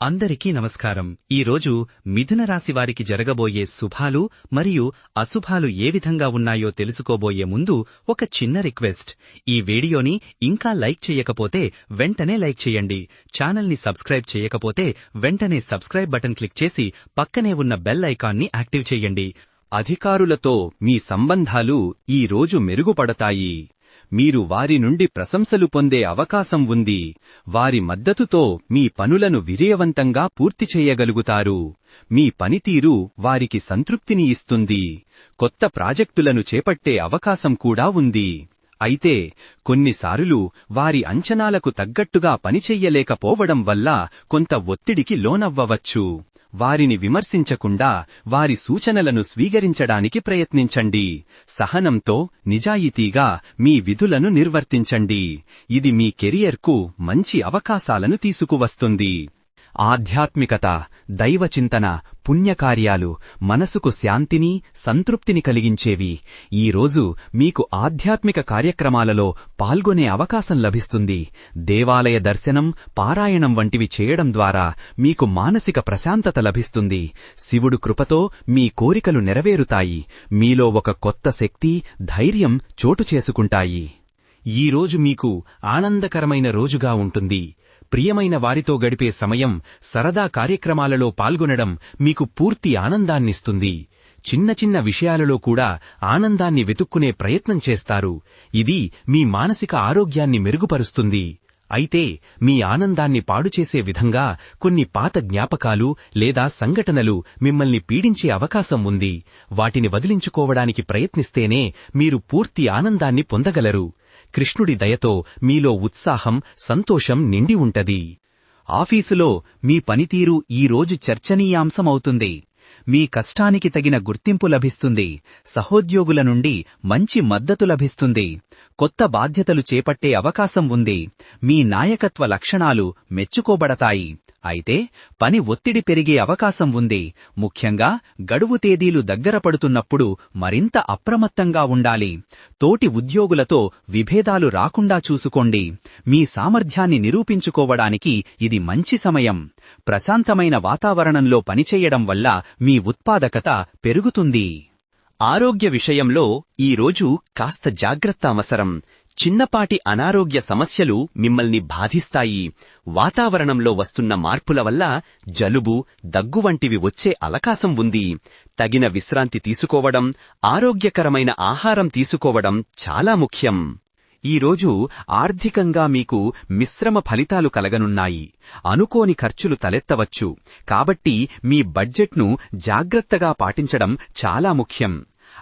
అందరికీ నమస్కారం. ఈరోజు మిథున రాశి వారికి జరగబోయే శుభాలు మరియు అశుభాలు ఏ విధంగా ఉన్నాయో తెలుసుకోబోయే ముందు ఒక చిన్న రిక్వెస్ట్. ఈ వీడియోని ఇంకా లైక్ చేయకపోతే వెంటనే లైక్ చేయండి. ఛానల్ని సబ్స్క్రైబ్ చేయకపోతే వెంటనే సబ్స్క్రైబ్ బటన్ క్లిక్ చేసి పక్కనే ఉన్న బెల్ ఐకాన్ని యాక్టివ్ చేయండి. అధికారులతో మీ సంబంధాలు ఈ రోజు మెరుగుపడతాయి. మీరు వారి నుండి ప్రశంసలు పొందే అవకాశం ఉంది. వారి మద్దతుతో మీ పనులను విజయవంతంగా పూర్తి చేయగలుగుతారు. మీ పనితీరు వారికి సంతృప్తిని ఇస్తుంది. కొత్త ప్రాజెక్టులను చేపట్టే అవకాశం కూడా ఉంది. అయితే కొన్నిసార్లు వారి అంచనాలకు తగ్గట్టుగా పనిచెయ్యలేకపోవడం వల్ల కొంత ఒత్తిడికి లోనవ్వవచ్చు. వారిని విమర్శించకుండా వారి సూచనలను స్వీకరించడానికి ప్రయత్నించండి. సహనంతో నిజాయితీగా మీ విధులను నిర్వర్తించండి. ఇది మీ కెరియర్కు మంచి అవకాశాలను తీసుకువస్తుంది. ఆధ్యాత్మికత, దైవచింతన, పుణ్యకార్యాలు మనసుకు శాంతిని, సంతృప్తిని కలిగించేవి. ఈరోజు మీకు ఆధ్యాత్మిక కార్యక్రమాలలో పాల్గొనే అవకాశం లభిస్తుంది. దేవాలయ దర్శనం, పారాయణం వంటివి చేయడం ద్వారా మీకు మానసిక ప్రశాంతత లభిస్తుంది. శివుడు కృపతో మీ కోరికలు నెరవేరుతాయి. మీలో ఒక కొత్త శక్తి, ధైర్యం చోటు చేసుకుంటాయి. ఈరోజు మీకు ఆనందకరమైన రోజుగా ఉంటుంది. ప్రియమైన వారితో గడిపే సమయం, సరదా కార్యక్రమాలలో పాల్గొనడం మీకు పూర్తి ఆనందాన్నిస్తుంది. చిన్న చిన్న విషయాలలో కూడా ఆనందాన్ని వెతుక్కునే ప్రయత్నం చేస్తారు. ఇది మీ మానసిక ఆరోగ్యాన్ని మెరుగుపరుస్తుంది. అయితే మీ ఆనందాన్ని పాడుచేసే విధంగా కొన్ని పాత జ్ఞాపకాలు లేదా సంఘటనలు మిమ్మల్ని పీడించే అవకాశం ఉంది. వాటిని వదిలించుకోవడానికి ప్రయత్నిస్తేనే మీరు పూర్తి ఆనందాన్ని పొందగలరు. కృష్ణుడి దయతో మీలో ఉత్సాహం, సంతోషం నిండి ఉంటది. ఆఫీసులో మీ పనితీరు ఈరోజు చర్చనీయాంశమవుతుంది. మీ కష్టానికి తగిన గుర్తింపు లభిస్తుంది. సహోద్యోగుల నుండి మంచి మద్దతు లభిస్తుంది. కొత్త బాధ్యతలు చేపట్టే అవకాశం ఉంది. మీ నాయకత్వ లక్షణాలు మెచ్చుకోబడతాయి. అయితే పని ఒత్తిడి పెరిగే అవకాశం ఉంది. ముఖ్యంగా గడువు తేదీలు దగ్గర పడుతున్నప్పుడు మరింత అప్రమత్తంగా ఉండాలి. తోటి ఉద్యోగులతో విభేదాలు రాకుండా చూసుకోండి. మీ సామర్థ్యాన్ని నిరూపించుకోవడానికి ఇది మంచి సమయం. ప్రశాంతమైన వాతావరణంలో పనిచేయడం వల్ల మీ ఉత్పాదకత పెరుగుతుంది. ఆరోగ్య విషయంలో ఈరోజు కాస్త జాగ్రత్త అవసరం. చిన్నపాటి అనారోగ్య సమస్యలు మిమ్మల్ని బాధిస్తాయి. వాతావరణంలో వస్తున్న మార్పుల వల్ల జలుబు, దగ్గు వంటివి వచ్చే అవకాశం ఉంది. తగిన విశ్రాంతి తీసుకోవడం, ఆరోగ్యకరమైన ఆహారం తీసుకోవడం చాలా ముఖ్యం. ఈరోజు ఆర్థికంగా మీకు మిశ్రమ ఫలితాలు కలగనున్నాయి. అనుకోని ఖర్చులు తలెత్తవచ్చు. కాబట్టి మీ బడ్జెట్ను జాగ్రత్తగా పాటించడం చాలా ముఖ్యం.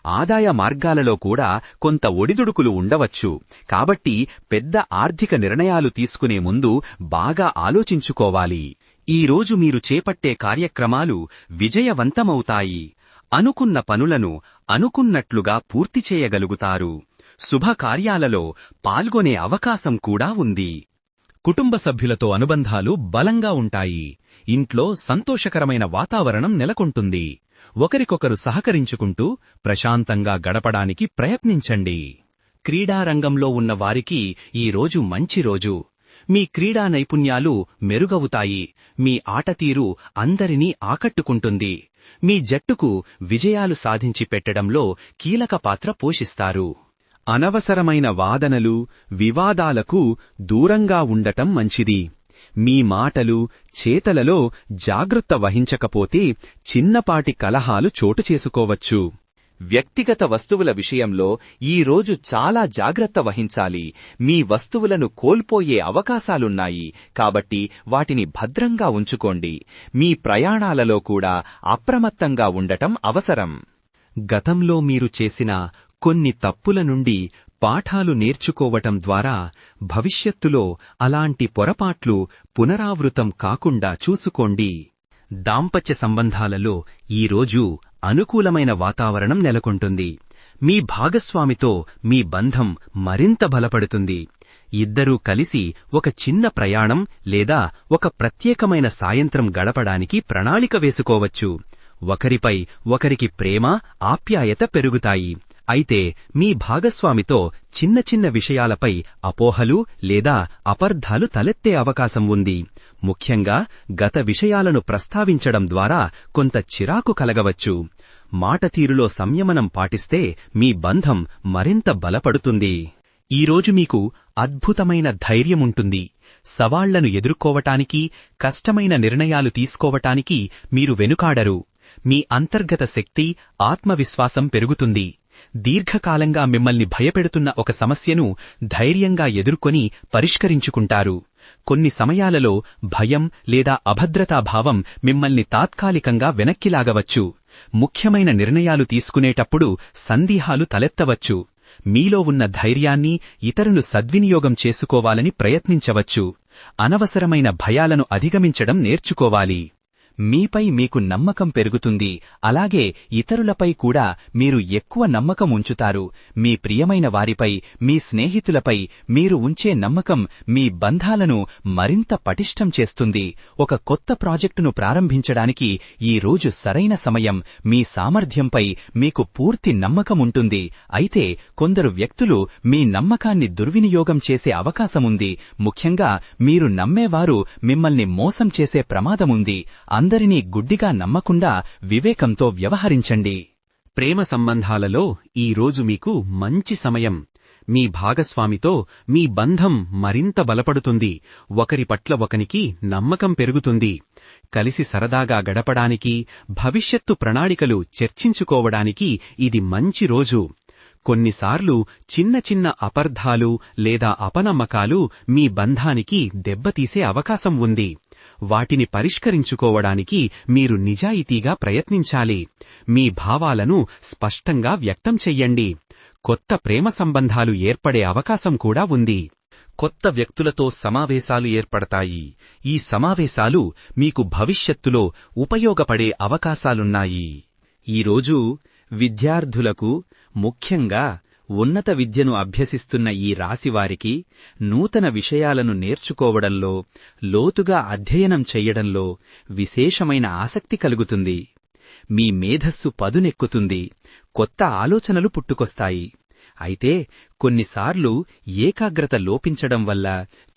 ఆదాయ మార్గాలలో కూడా కొంత ఒడిదుడుకులు ఉండవచ్చు. కాబట్టి పెద్ద ఆర్థిక నిర్ణయాలు తీసుకునే ముందు బాగా ఆలోచించుకోవాలి. ఈరోజు మీరు చేపట్టే కార్యక్రమాలు విజయవంతమవుతాయి. అనుకున్న పనులను అనుకున్నట్లుగా పూర్తి చేయగలుగుతారు. శుభకార్యాలలో పాల్గొనే అవకాశం కూడా ఉంది. కుటుంబ సభ్యులతో అనుబంధాలు బలంగా ఉంటాయి. ఇంట్లో సంతోషకరమైన వాతావరణం నెలకొంటుంది. ఒకరికొకరు సహకరించుకుంటూ ప్రశాంతంగా గడపడానికి ప్రయత్నించండి. క్రీడారంగంలో ఉన్న వారికి ఈరోజు మంచి రోజు. మీ క్రీడా నైపుణ్యాలు మెరుగవుతాయి. మీ ఆటతీరు అందరినీ ఆకట్టుకుంటుంది. మీ జట్టుకు విజయాలు సాధించి పెట్టడంలో కీలక పాత్ర పోషిస్తారు. అనవసరమైన వాదనలు, వివాదాలకు దూరంగా ఉండటం మంచిది. మీ మాటలు, చేతలలో జాగ్రత్త వహించకపోతే చిన్నపాటి కలహాలు చోటు చేసుకోవచ్చు. వ్యక్తిగత వస్తువుల విషయంలో ఈరోజు చాలా జాగ్రత్త వహించాలి. మీ వస్తువులను కోల్పోయే అవకాశాలున్నాయి. కాబట్టి వాటిని భద్రంగా ఉంచుకోండి. మీ ప్రయాణాలలో కూడా అప్రమత్తంగా ఉండటం అవసరం. గతంలో మీరు చేసిన కొన్ని తప్పుల నుండి పాఠాలు నేర్చుకోవటం ద్వారా భవిష్యత్తులో అలాంటి పొరపాట్లు పునరావృతం కాకుండా చూసుకోండి. దాంపత్య సంబంధాలలో ఈరోజు అనుకూలమైన వాతావరణం నెలకొంటుంది. మీ భాగస్వామితో మీ బంధం మరింత బలపడుతుంది. ఇద్దరూ కలిసి ఒక చిన్న ప్రయాణం లేదా ఒక ప్రత్యేకమైన సాయంత్రం గడపడానికి ప్రణాళిక వేసుకోవచ్చు. ఒకరిపై ఒకరికి ప్రేమ, ఆప్యాయత పెరుగుతాయి. అయితే మీ భాగస్వామితో చిన్న చిన్న విషయాలపై అపోహలు లేదా అపార్థాలు తలెత్తే అవకాశం ఉంది. ముఖ్యంగా గత విషయాలను ప్రస్తావించడం ద్వారా కొంత చిరాకు కలగవచ్చు. మాటతీరులో సంయమనం పాటిస్తే మీ బంధం మరింత బలపడుతుంది. ఈరోజు మీకు అద్భుతమైన ధైర్యముంటుంది. సవాళ్లను ఎదుర్కోవటానికి, కష్టమైన నిర్ణయాలు తీసుకోవటానికి మీరు వెనుకాడరు. మీ అంతర్గత శక్తి, ఆత్మవిశ్వాసం పెరుగుతుంది. దీర్ఘకాలంగా మిమ్మల్ని భయపెడుతున్న ఒక సమస్యను ధైర్యంగా ఎదుర్కొని పరిష్కరించుకుంటారు. కొన్ని సమయాలలో భయం లేదా అభద్రతాభావం మిమ్మల్ని తాత్కాలికంగా వెనక్కిలాగవచ్చు. ముఖ్యమైన నిర్ణయాలు తీసుకునేటప్పుడు సందేహాలు తలెత్తవచ్చు. మీలో ఉన్న ధైర్యాన్ని ఇతరులు సద్వినియోగం చేసుకోవాలని ప్రయత్నించవచ్చు. అనవసరమైన భయాలను అధిగమించడం నేర్చుకోవాలి. మీపై మీకు నమ్మకం పెరుగుతుంది. అలాగే ఇతరులపై కూడా మీరు ఎక్కువ నమ్మకం ఉంచుతారు. మీ ప్రియమైన వారిపై, మీ స్నేహితులపై మీరు ఉంచే నమ్మకం మీ బంధాలను మరింత పటిష్టం చేస్తుంది. ఒక కొత్త ప్రాజెక్టును ప్రారంభించడానికి ఈ రోజు సరైన సమయం. మీ సామర్థ్యంపై మీకు పూర్తి నమ్మకం ఉంటుంది. అయితే కొందరు వ్యక్తులు మీ నమ్మకాన్ని దుర్వినియోగం చేసే అవకాశముంది. ముఖ్యంగా మీరు నమ్మేవారు మిమ్మల్ని మోసం చేసే ప్రమాదముంది. అందరినీ గుడ్డిగా నమ్మకుండా వివేకంతో వ్యవహరించండి. ప్రేమ సంబంధాలలో ఈ రోజు మీకు మంచి సమయం. మీ భాగస్వామితో మీ బంధం మరింత బలపడుతుంది. ఒకరి పట్ల ఒకనికి నమ్మకం పెరుగుతుంది. కలిసి సరదాగా గడపడానికి, భవిష్యత్తు ప్రణాళికలు చర్చించుకోవడానికి ఇది మంచి రోజు. కొన్నిసార్లు చిన్న చిన్న అపార్థాలు లేదా అపనమ్మకాలు మీ బంధానికి దెబ్బతీసే అవకాశం ఉంది. వాటిని పరిష్కరించుకోవడానికి మీరు నిజాయితీగా ప్రయత్నించాలి. మీ భావాలను స్పష్టంగా వ్యక్తం చెయ్యండి. కొత్త ప్రేమ సంబంధాలు ఏర్పడే అవకాశం కూడా ఉంది. కొత్త వ్యక్తులతో సమావేశాలు ఏర్పడతాయి. ఈ సమావేశాలు మీకు భవిష్యత్తులో ఉపయోగపడే అవకాశాలున్నాయి. ఈరోజు విద్యార్థులకు, ముఖ్యంగా ఉన్నత విద్యను అభ్యసిస్తున్న ఈ రాశివారికి నూతన విషయాలను నేర్చుకోవడంలో, లోతుగా అధ్యయనం చెయ్యడంలో విశేషమైన ఆసక్తి కలుగుతుంది. మీ మేధస్సు పదునెక్కుతుంది. కొత్త ఆలోచనలు పుట్టుకొస్తాయి. అయితే కొన్నిసార్లు ఏకాగ్రత లోపించడం వల్ల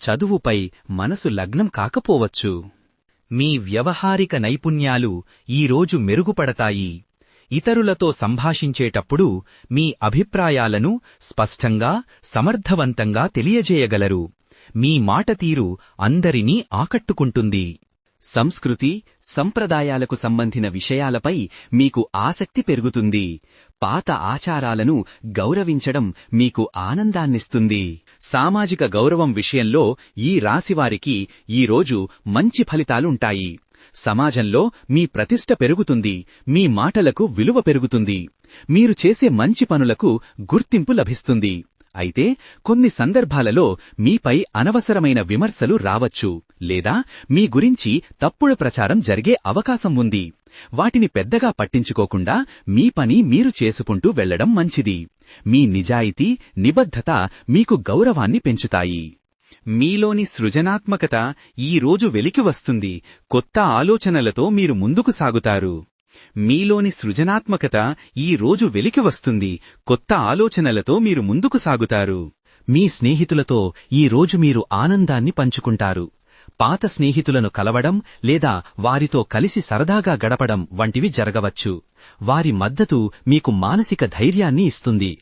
చదువుపై మనసు లగ్నం కాకపోవచ్చు. మీ వ్యవహారిక నైపుణ్యాలు ఈరోజు మెరుగుపడతాయి. ఇతరులతో సంభాషించేటప్పుడు మీ అభిప్రాయాలను స్పష్టంగా, సమర్థవంతంగా తెలియజేయగలరు. మీ మాటతీరు అందరినీ ఆకట్టుకుంటుంది. సంస్కృతి, సంప్రదాయాలకు సంబంధిన విషయాలపై మీకు ఆసక్తి పెరుగుతుంది. పాత ఆచారాలను గౌరవించడం మీకు ఆనందాన్నిస్తుంది. సామాజిక గౌరవం విషయంలో ఈ రాశివారికి ఈరోజు మంచి ఫలితాలుంటాయి. సమాజంలో మీ ప్రతిష్ట పెరుగుతుంది. మీ మాటలకు విలువ పెరుగుతుంది. మీరు చేసే మంచి పనులకు గుర్తింపు లభిస్తుంది. అయితే కొన్ని సందర్భాలలో మీపై అనవసరమైన విమర్శలు రావచ్చు, లేదా మీ గురించి తప్పుడు ప్రచారం జరిగే అవకాశం ఉంది. వాటిని పెద్దగా పట్టించుకోకుండా మీ పని మీరు చేసుకుంటూ వెళ్లడం మంచిది. మీ నిజాయితీ, నిబద్ధత మీకు గౌరవాన్ని పెంచుతాయి. మీలోని సృజనాత్మకత ఈ రోజు వెలికి వస్తుంది. కొత్త ఆలోచనలతో మీరు ముందుకు సాగుతారు. మీలోని సృజనాత్మకత ఈ రోజు వెలికి వస్తుంది. కొత్త ఆలోచనలతో మీరు ముందుకు సాగుతారు. మీ స్నేహితులతో ఈ రోజు మీరు ఆనందాన్ని పంచుకుంటారు. పాత స్నేహితులను కలవడం లేదా వారితో కలిసి సరదాగా గడపడం వంటివి జరగవచ్చు. వారి మద్దతు మీకు మానసిక ధైర్యాన్ని ఇస్తుంది.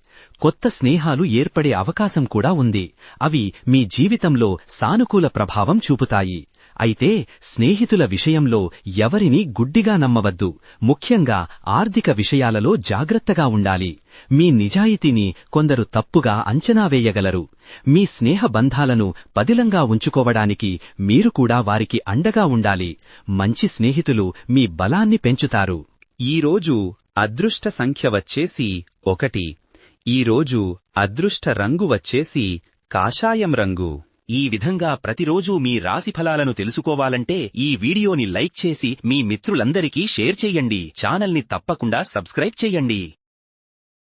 కొత్త స్నేహాలు ఏర్పడే అవకాశం కూడా ఉంది. అవి మీ జీవితంలో సానుకూల ప్రభావం చూపుతాయి. అయితే స్నేహితుల విషయంలో ఎవరినీ గుడ్డిగా నమ్మవద్దు. ముఖ్యంగా ఆర్థిక విషయాలలో జాగ్రత్తగా ఉండాలి. మీ నిజాయితీని కొందరు తప్పుగా అంచనా వేయగలరు. మీ స్నేహ బంధాలను పదిలంగా ఉంచుకోవడానికి మీరు కూడా వారికి అండగా ఉండాలి. మంచి స్నేహితులు మీ బలాన్ని పెంచుతారు. ఈరోజు అదృష్ట సంఖ్య వచ్చేసి 1. ఈరోజు అదృష్ట రంగు వచ్చేసి కాషాయం రంగు. ఈ విధంగా ప్రతిరోజూ మీ రాశి ఫలాలను తెలుసుకోవాలంటే ఈ వీడియోని లైక్ చేసి మీ మిత్రులందరికీ షేర్ చెయ్యండి. ఛానల్ని తప్పకుండా సబ్స్క్రైబ్ చెయ్యండి.